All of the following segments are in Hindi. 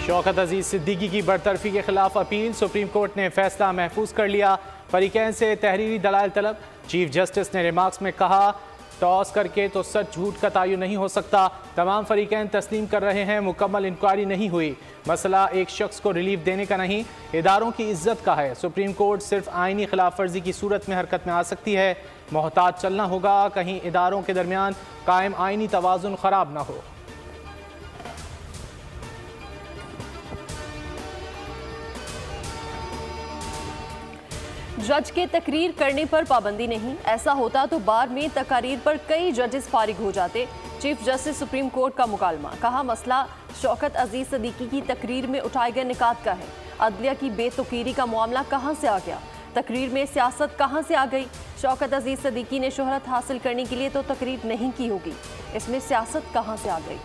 शौकत अजीज सिद्दीकी की बरतरफी के खिलाफ अपील, सुप्रीम कोर्ट ने फैसला महफूज कर लिया। फरीकैन से तहरीरी दलाल तलब। चीफ जस्टिस ने रिमार्क्स में कहा, टॉस करके तो सच झूठ का तयन नहीं हो सकता। तमाम फरीकैन तस्लीम कर रहे हैं मुकम्मल इंक्वायरी नहीं हुई। मसला एक शख्स को रिलीफ देने का नहीं, इदारों की इज्जत का है। सुप्रीम कोर्ट सिर्फ आईनी खिलाफ वर्जी की सूरत में हरकत में आ सकती है। मोहतात चलना होगा, कहीं इदारों के दरमियान कायम आईनी तवाजुन खराब ना हो। जज के तकरीर करने पर पाबंदी नहीं, ऐसा होता तो बार में तकारीर पर कई जजेस फारिग हो जाते। चीफ जस्टिस सुप्रीम कोर्ट का मुकालमा, कहा मसला शौकत अजीज सिद्दीकी की तकरीर में उठाए गए निकात का है। अदलिया की बेतुकीरी का मामला कहां से आ गया? तकरीर में सियासत कहां से आ गई? शौकत अजीज सिद्दीकी ने शोहरत हासिल करने के लिए तो तकरीर नहीं की होगी, इसमें सियासत कहां से आ गई?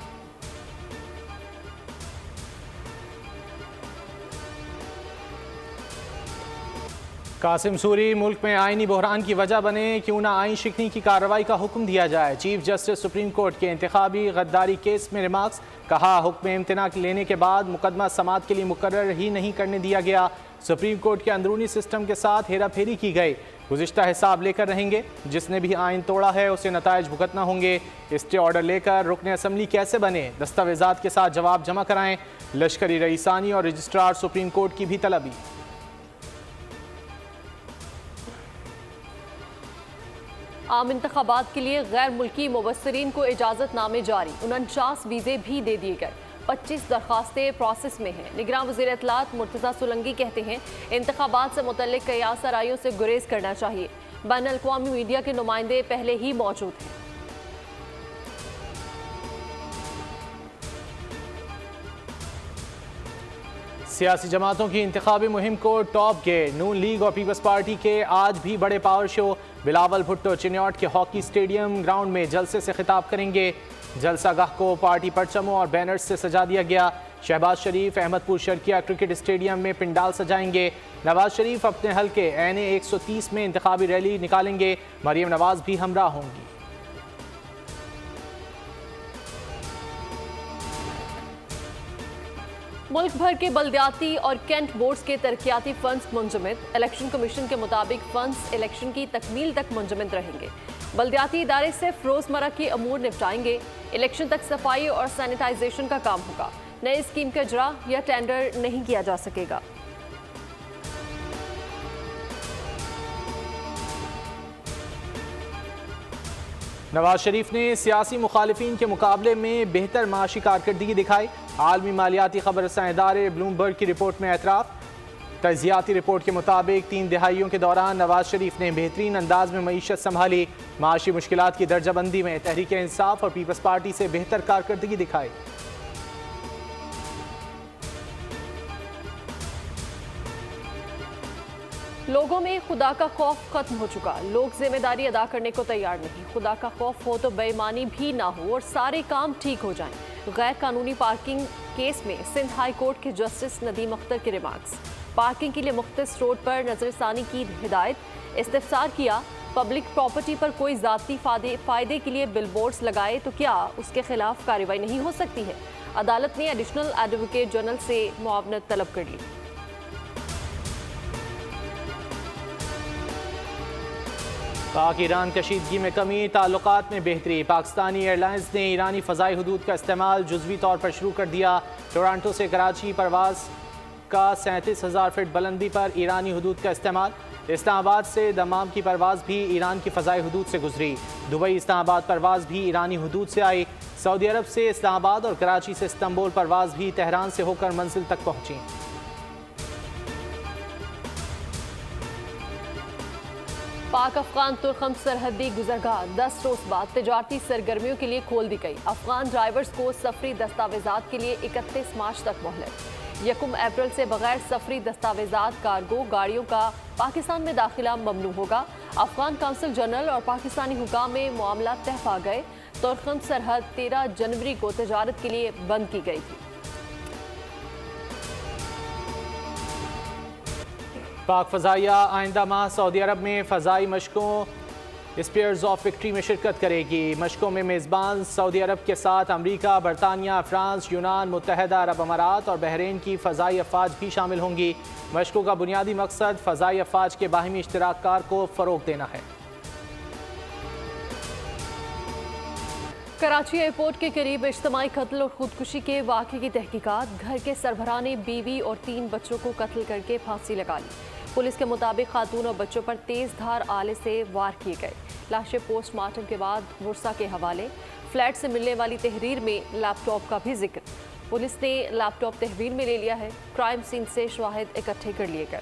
कासिम सूरी, मुल्क में आईनी बहरान की वजह बने, क्यों ना आइन शिकनी की कार्रवाई का हुक्म दिया जाए। चीफ जस्टिस सुप्रीम कोर्ट के इंतखाबी गद्दारी केस में रिमार्क्स, कहा हुक्म इम्तना लेने के बाद मुकदमा समात के लिए मुकर्रर ही नहीं करने दिया गया। सुप्रीम कोर्ट के अंदरूनी सिस्टम के साथ हेरा फेरी की गई। गुज़िश्ता हिसाब लेकर रहेंगे, जिसने भी आइन तोड़ा है उसे नताइज भुगतना होंगे। स्टे ऑर्डर लेकर रुकन असम्बली कैसे बने, दस्तावेजात के साथ जवाब जमा कराएं। लश्करी रईसानी और रजिस्ट्रार सुप्रीम कोर्ट की भी तलबी। आम इंतखाबात के लिए गैर मुल्की मुबस्सिरीन को इजाज़तनामे जारी, 49 वीज़े भी दे दिए गए। 25 दरखास्तें प्रोसेस में हैं। निगरान वज़ीर इत्तलात मुर्तज़ा सुलंगी कहते हैं, इंतखाबात से मुतल्लिक कयास आराइयों से गुरेज करना चाहिए। बैनुल-अक़वामी मीडिया के नुमाइंदे पहले ही मौजूद हैं। सियासी जमातों की इंतखाबी मुहिम को टॉप गे। नून लीग और पीपल्स पार्टी के आज भी बड़े पावर शो। बिलावल भुट्टो चिन्यौट के हॉकी स्टेडियम ग्राउंड में जलसे से खिताब करेंगे। जलसागाह को पार्टी परचमों और बैनर्स से सजा दिया गया। शहबाज शरीफ अहमदपुर शर्किया क्रिकेट स्टेडियम में पिंडाल सजाएंगे। नवाज शरीफ अपने हल्के NA 130 में इंतखाबी रैली निकालेंगे। मरियम नवाज भी हमरा होंगी। मुल्क भर के बल्दियाती और कैंट बोर्ड्स के तरक्याती फंड्स मुंजमद। इलेक्शन कमीशन के मुताबिक फंड्स इलेक्शन की तकमील तक मुंजमद रहेंगे। बल्दियाती इदारे सिर्फ रोजमर्रा के अमूर निपटाएंगे। इलेक्शन तक सफाई और सैनिटाइजेशन का काम होगा। नई स्कीम का इजरा या टेंडर नहीं किया जा सकेगा। नवाज शरीफ ने सियासी मुखालिफिन के मुकाबले में बेहतर माशी कारकर्दगी दिखाई। आलमी मालियाती खबरसां इदारे ब्लूमबर्ग की रिपोर्ट में एतराफ़। तजियाती रिपोर्ट के मुताबिक 3 दिहाइयों के दौरान नवाज शरीफ ने बेहतरीन अंदाज में मईशत संभाली। माशी मुश्किलात की दर्जाबंदी में तहरीक इंसाफ और पीपल्स पार्टी से बेहतर कारकर्दगी दिखाई। लोगों में खुदा का खौफ खत्म हो चुका। लोग जिम्मेदारी अदा करने को तैयार नहीं। खुदा का खौफ हो तो बेईमानी भी ना हो और सारे काम ठीक हो जाएं। गैर कानूनी पार्किंग केस में सिंध हाई कोर्ट के जस्टिस नदीम अख्तर के रिमार्क्स। पार्किंग के लिए मुख्तस रोड पर नजरसानी की हिदायत। इस्तिफसार किया, पब्लिक प्रॉपर्टी पर कोई ज़ाती फ़ायदे के लिए बिलबोर्ड्स लगाए तो क्या उसके खिलाफ कार्रवाई नहीं हो सकती है? अदालत ने एडिशनल एडवोकेट जनरल से मुआवनत तलब कर ली। पाक ईरान कशीदगी में कमी, ताल्लुकात में बेहतरी। पाकिस्तानी एयरलाइंस ने ईरानी फ़ज़ाई हदूद का इस्तेमाल जुज़वी तौर पर शुरू कर दिया। टोरंटो से कराची परवाज़ का 37,000 फीट बुलंदी पर ईरानी हदूद का इस्तेमाल। इस्लामाबाद से दमाम की परवाज़ भी ईरान की फ़ज़ाई हदूद से गुजरी। दुबई इस्लामाबाद परवाज़ भी ईरानी हदूद से आई। सऊदी अरब से इस्लामाबाद और कराची से इस्तांबुल परवाज़ भी तेहरान से होकर मंजिल तक पहुँची। पाक अफगान तुर्कम सरहदी गुजरगाह 10 रोज बाद तिजारती सरगर्मियों के लिए खोल दी गई। अफगान ड्राइवर्स को सफरी दस्तावेजात के लिए 31 मार्च तक मोहलत। 1 अप्रैल से बगैर सफरी दस्तावेजात कार्गो गाड़ियों का पाकिस्तान में दाखिला ममनू होगा। अफगान काउंसिल जनरल और पाकिस्तानी हुकाम में मामला तय पा गए। तुर्कम सरहद 13 जनवरी को तिजारत के लिए बंद की गई थी। पाक फ़ज़ाइया आइंदा माह सऊदी अरब में फ़ज़ाई मशकों स्पीयर्स ऑफ विक्ट्री में शिरकत करेगी। मशकों में मेज़बान सऊदी अरब के साथ अमरीका, बरतानिया, फ्रांस, यूनान, मुत्तहदा अरब अमारात और बहरीन की फ़ज़ाई अफ़वाज भी शामिल होंगी। मशकों का बुनियादी मकसद फ़ज़ाई अफ़वाज के बाहिमी इश्तराक को फ़रोग़ देना है। कराची एयरपोर्ट के करीब इज्तिमाई कत्ल और खुदकुशी के वाक़े की तहकीकात। घर के सरबराह ने बीवी और 3 बच्चों को कत्ल करके फांसी लगा ली। पुलिस के मुताबिक खातून और बच्चों पर तेज धार आले से वार किए गए। लाशें पोस्टमार्टम के बाद बुरसा के हवाले। फ्लैट से मिलने वाली तहरीर में लैपटॉप का भी जिक्र। पुलिस ने लैपटॉप तहवील में ले लिया है। क्राइम सीन से शवाहिद इकट्ठे कर लिए गए।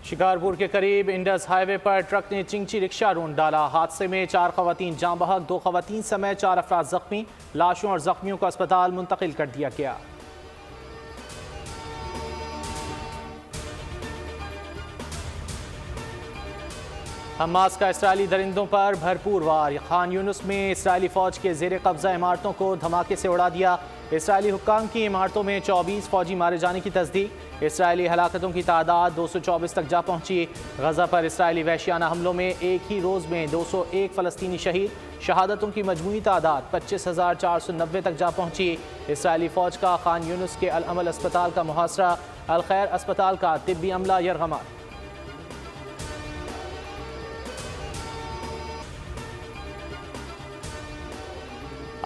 शिकारपुर के करीब इंडस हाईवे पर ट्रक ने चिंची रिक्शा रोन डाला। हादसे में 4 खवातीन जाँ बहक, 2 खवातीन समेत 4 अफराद जख्मी। लाशों और जख्मियों को अस्पताल मुंतकिल कर दिया गया। हमास का इसराइली दरिंदों पर भरपूर वार। खान यूनुस में इसराइली फौज के जेर कब्जा इमारतों को धमाके से उड़ा दिया। इसराइली हुक्काम की इमारतों में 24 फौजी मारे जाने की तस्दीक। इसराइली हलाकतों की तादाद 224 तक जा पहुंची। गजा पर इसराइली वहशियाना हमलों में एक ही रोज़ में 201 फ़लस्तीनी शहीद। शहादतों की मजमूई तादाद 25,490 तक जा पहुंची। इसराइली फौज का खान यूनुस के अल अमल अस्पताल का मुहासरा। अल खैर अस्पताल का तिब्बी अमला यरगमा।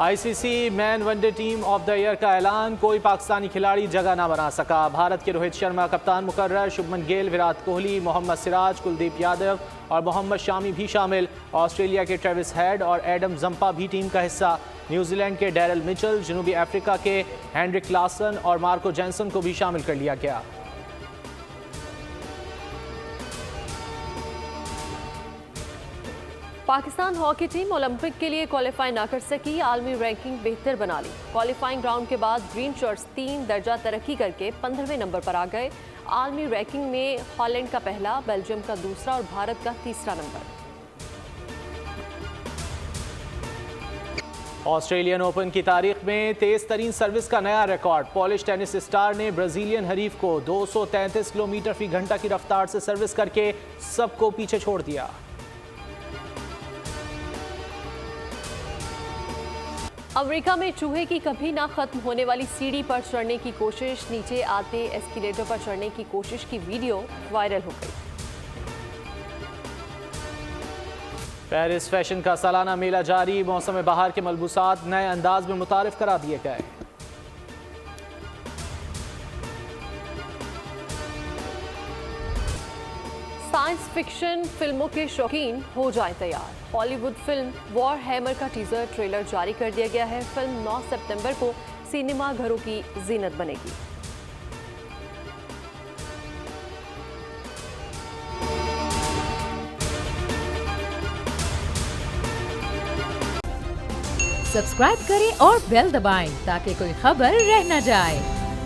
ICC man one day team of the year का ऐलान। कोई पाकिस्तानी खिलाड़ी जगह ना बना सका। भारत के रोहित शर्मा कप्तान मुकर्रर। शुभमन गिल, विराट कोहली, मोहम्मद सिराज, कुलदीप यादव और मोहम्मद शामी भी शामिल। ऑस्ट्रेलिया के ट्रेविस हेड और एडम जंपा भी टीम का हिस्सा। न्यूजीलैंड के डैरल मिचेल, जनूबी अफ्रीका के हेनरिक क्लासन और मार्को जेंसन को भी शामिल कर लिया गया। पाकिस्तान हॉकी टीम ओलंपिक के लिए क्वालिफाई ना कर सकी। आलमी रैंकिंग बेहतर बना ली। क्वालिफाइंग राउंड के बाद ग्रीन शर्ट्स 3 दर्जा तरक्की करके 15वें नंबर पर आ गए। आलमी रैंकिंग में हॉलैंड का पहला, बेल्जियम का दूसरा और भारत का तीसरा नंबर। ऑस्ट्रेलियन ओपन की तारीख में तेज तरीन सर्विस का नया रिकॉर्ड। पॉलिश टेनिस स्टार ने ब्राजीलियन हरीफ को 233 किलोमीटर फी घंटा की रफ्तार से सर्विस करके सबको पीछे छोड़ दिया। अमेरिका में चूहे की कभी ना खत्म होने वाली सीढ़ी पर चढ़ने की कोशिश। नीचे आते एस्केलेटर पर चढ़ने की कोशिश की वीडियो वायरल हो गई। पेरिस फैशन का सालाना मेला जारी। मौसम बहार के मलबूसात नए अंदाज में मुतारिफ करा दिए गए। साइंस फिक्शन फिल्मों के शौकीन हो जाएं तैयार। हॉलीवुड फिल्म वॉर हैमर का टीजर ट्रेलर जारी कर दिया गया है। फिल्म 9 सितंबर को सिनेमा घरों की जीनत बनेगी। सब्सक्राइब करें और बेल दबाएं ताकि कोई खबर रह न जाए।